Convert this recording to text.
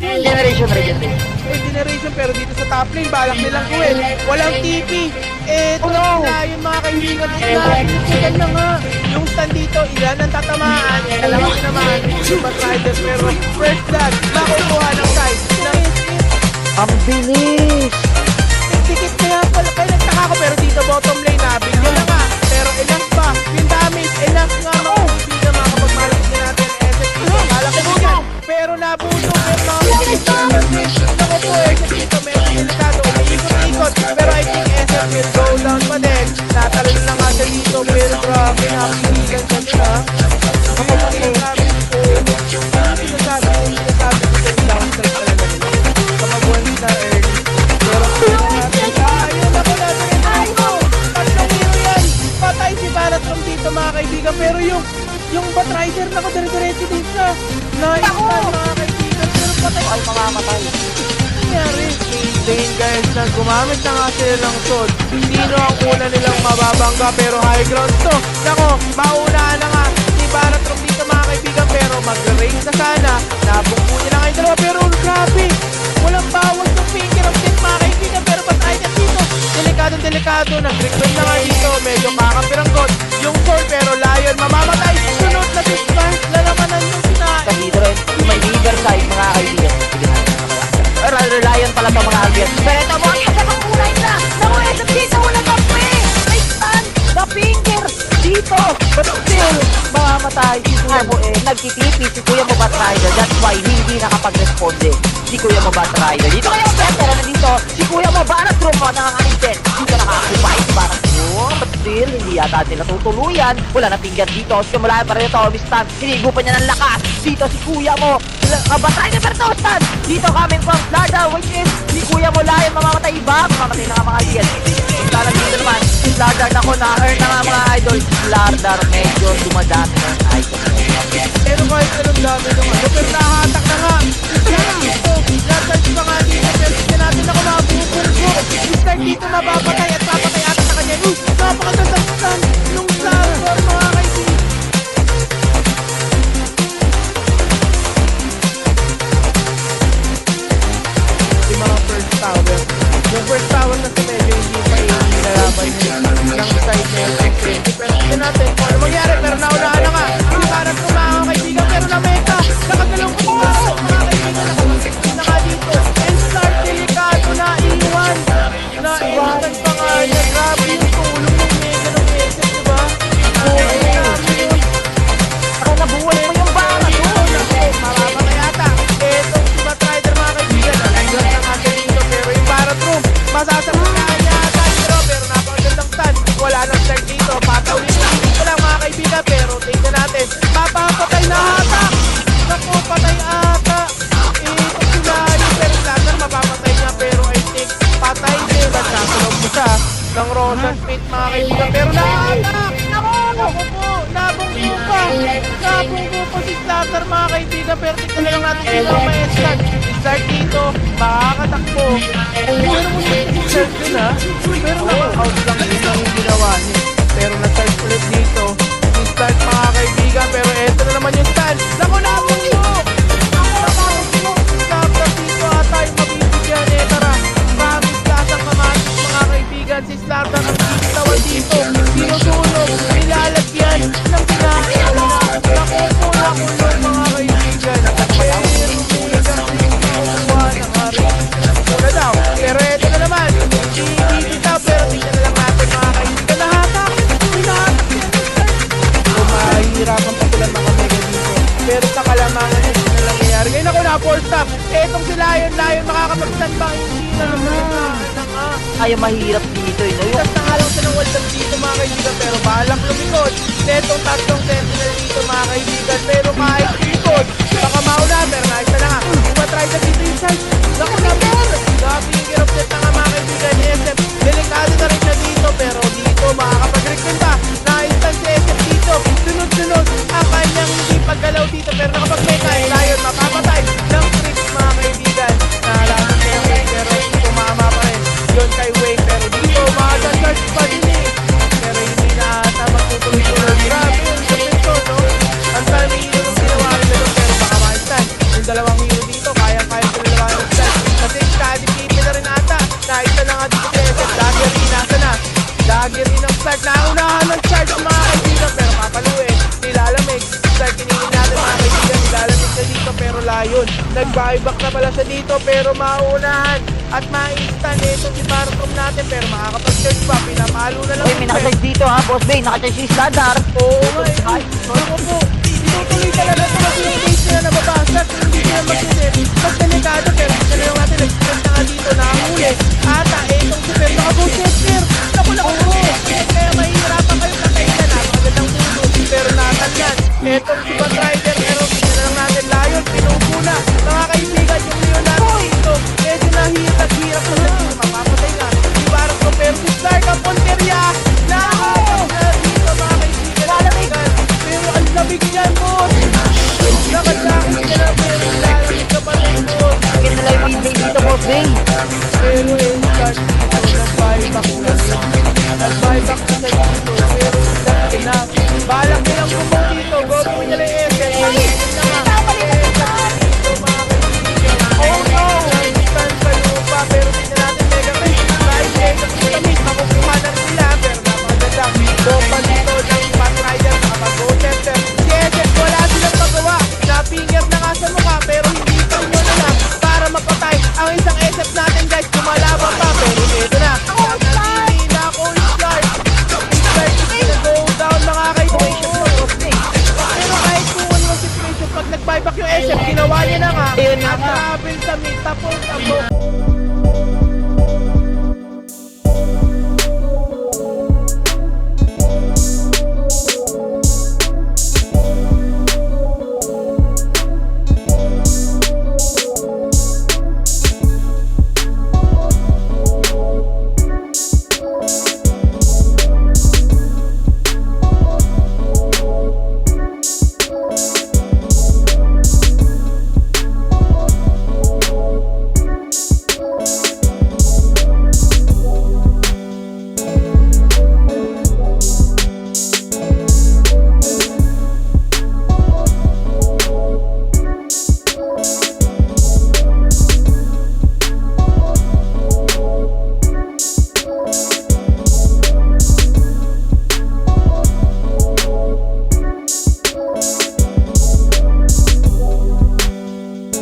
Regeneration, pero dito sa top lane, balak nilang gawin. Walang TP. Eto na yung mga kaibigan. Ilan na nga. Yung stand dito, ilan ang tatamaan. Alam mo tinamaan. Yung Batrider, pero first blood, makukuha ng side. Ang bilis! Tikit kaya pala. Kaya nagtaka ko, pero dito bottom lane na. Bigyan na nga. Pero enough pa. Yung damage, enough nga. Hindi na makapagmalak din natin. SSP, malak ko bigyan. Pero nabuto. Ako po, dito medyo delikado. Umiikot-ikot. Pero I think SF will go down pa din. Natalon lang nga siya dito. Pero grabe, napigilan siya nila. Ako pa rin grabe po. Sinasabi ko yung down strike talaga nila. Kamabuhan sila early. Pero ayun ako natin. Tatlong hero yan. Patay si Baratron dito mga kaibigan. Pero yung Batrider na ko dire-diretso din siya. Nice time mga kaibigan. Pero patay. Ay, mamamatay. Nangyari? Lane guys na gumamit na nga sila ng sword. Sino ang una nilang mababangga pero high ground to. Nako, mauna na nga si Baratron dito mga kaibigan pero mag-raise na sana. Nabungko niya na nga yung dalawa pero grabe. Walang bawas ng finger of death mga kaibigan pero patay na dito. Delikado. Nag-request na nga dito. Medyo kakampiranggot yung sword pero Lion mamamatay. Sunod na discard. Lalamanan yung sinain. Kasi dito rin, yung may liver side, mga kaibigan. Sige na. Reliant pala ito mga albion. Pero ito mo, ang isa pang unay na! Naku, ito dito, walang kape! May stand! The finger! Dito! But still, mamamatay. Si Kuya mo nagtitipi. Si Kuya mo Batrider. That's why hindi nakapag-responde. Si Kuya mo Batrider. Dito kayo, pero nandito, si Kuya mo Baratron mo nanganganin. Dito nakakupay si Baratron. But still, hindi yata nila tutuluyan. Wala na pinggan dito. Simula pa rin ito, Mistan. Hinigupan niya ng lakas. Dito si Kuya mo. Batrider pero ito, stand! Dito coming from Slardar, which is si Kuya mo Lion. Mamamatay iba. Mamamatay na nga mga alien. Sana dito naman, si Slardar na ko na-earn na nga mga idol. Slardar medyo dumadami ng idol. Pero kahit anong dami naman, pero nahatak na nga. Slardar pa nga dito, pero hindi natin ako mabubulgo. Start dito mababatay at papatay ata sa kanya. Napakagandang stand nung Slardar mga kaibigan. Yung mga first tower. Yung first tower kasi medyo hindi pa yung nilalaban ng side na yung secret. Pero hindi natin kung ano mangyari. Pero naunahan na nga. Hindi parang mga kaibigan. Pero na meta. Nakagalong ko mga kaibigan. Nakagalong na nga dito. And start delikado na iwan. Na iwan pa nga niya. Grabe yung tulong ng mega ng mesa. Diba? Ako nabuhay mo yung bala doon. Marama na yata. Eto si Batrider mga kaibigan. Nalagyan na nga dito. Pero yung Baratron. Masasagot na niya ata. Pero napakagandang stand. Wala nang start dito. Patawin na dito lang mga kaibigan. Pero tingnan natin. Papapatay na ata. Naku, patay ata. Ito sila. Yung pero later mapapatay niya. Pero I think patay din. At nakulog mo siya ng Rosa Smith mga kaibigan. Pero na-attack. Naku po. Nabunggo pa. Nabunggo pa si Slater mga kaibigan. Pero tingnan lang natin sila may start. Start dito. Makakatakbo. Pero mo si start din ha. Pero out lang din ang ginawa niya. Pero na-start ulit dito. Si start mga kaibigan. Pero eto na naman yung stand. Naku, nabunggo. Nabunggo. Slater dito ata yung mabibigyan. Tara. Promise lasang kamatis mga kaibigan. Si Slater ang tinitawan dito. Sinusunog. Nilalagyan ng pinakailan na. Nakukulong mga kaibigan. Pero pero ito na naman, bitaw pero tingnan na lang natin mga kaibigan. Nahatak yan. So mahihirapan pa sila mga mega dito. Pero sa kalamangan hindi na lang nangyayari. Ngayon ako na full stop. Etong si Lion makakapag-stand ba? Hindi na naman. Ay, mahirap dito. Tapos na nga lang siya ng wall stop dito mga kaibigan. Pero balang lumikod. Etong tatlong sentinel dito mga kaibigan. Pero kahit likod, baka mauna. Pero naisa na nga. Try na dito yung side. Naku na more. Grabe yung kirapset na nga mga kaibigan ni SF. Delikado na rin siya dito. Pero dito makakapag-rekwenta. Na-instant si SF dito. Sunod-sunod ang kanyang hindi paggalaw dito. Pero nakapag-meta. Lion mapapatay ng tricks mga kaibigan. Nalaman kay Wayne. Pero tumama pa rin. Yun kay Wayne. Pero dito makakasarge pa din eh. Pero hindi na ata magtutuloy-tuloy. Grabe yung sapito no. Ang dami yung ginawa nila. Pero Lion. Nag-buyback na pala siya dito pero mauunahan at ma-instant itong si Bartrom natin pero makakapag-charge pa. Pinapalo na lang. Uy, may nakacharge dito ha, boss Bay. Nakacharge si Standard. Oo nga eh. Ako po, tinutuloy talaga ito kasi yung base nila nababasag. Kung hindi sila magsisit, mas delikado. Pero hindi na yung natin nag-sprint na nga dito, nakahuli. Ata, itong si Fer, nakago Chester. Naku, kaya mahihirapan kayo patayin na. Napakagandang tulo, pero natal yan. Itong si Bat Rider, pero tingnan na lang natin Lion, pinupo na. Mga kaibigan, yung Leon natin dito, medyo nahihirap at hirap na lang. Mapapatay na. Si Bartrom, pero si Stark ang Ponteria. Nakakapag dito, mga kaibigan. Pero ang lamig niyan, boss. Nakadakit ka na, pero lalamig ka pa rin, boss. Bakit nila yung feedback dito, boss Bay? Pero start dito, nag-buyback na siya. Nag-buyback na siya dito, pero start na. Balak nilang bumong dito, gawin nila yung SM. Dito, mga kaibigan. Oh no! Instant sa lupa, pero tingnan natin Mega Man. Dahil Jacob sa tamis, makukuha na sila. Pero napaganda, bomba dito ng Bat Rider, nakapag-go center. Si SM, wala silang magawa. Napinger na nga sa mukha, pero hindi pa rin yun na para mapatay ang isang SF natin, guys. Kumalaban pa, pero ito na. Nagtitili na ako, Start. Start is gonna go down, mga kaibigan. Pero kahit kung ano yung situation, pag nag-buyback yung SF, ginawa niya na nga. Ayun na At nga. travel sa mid, tapos ang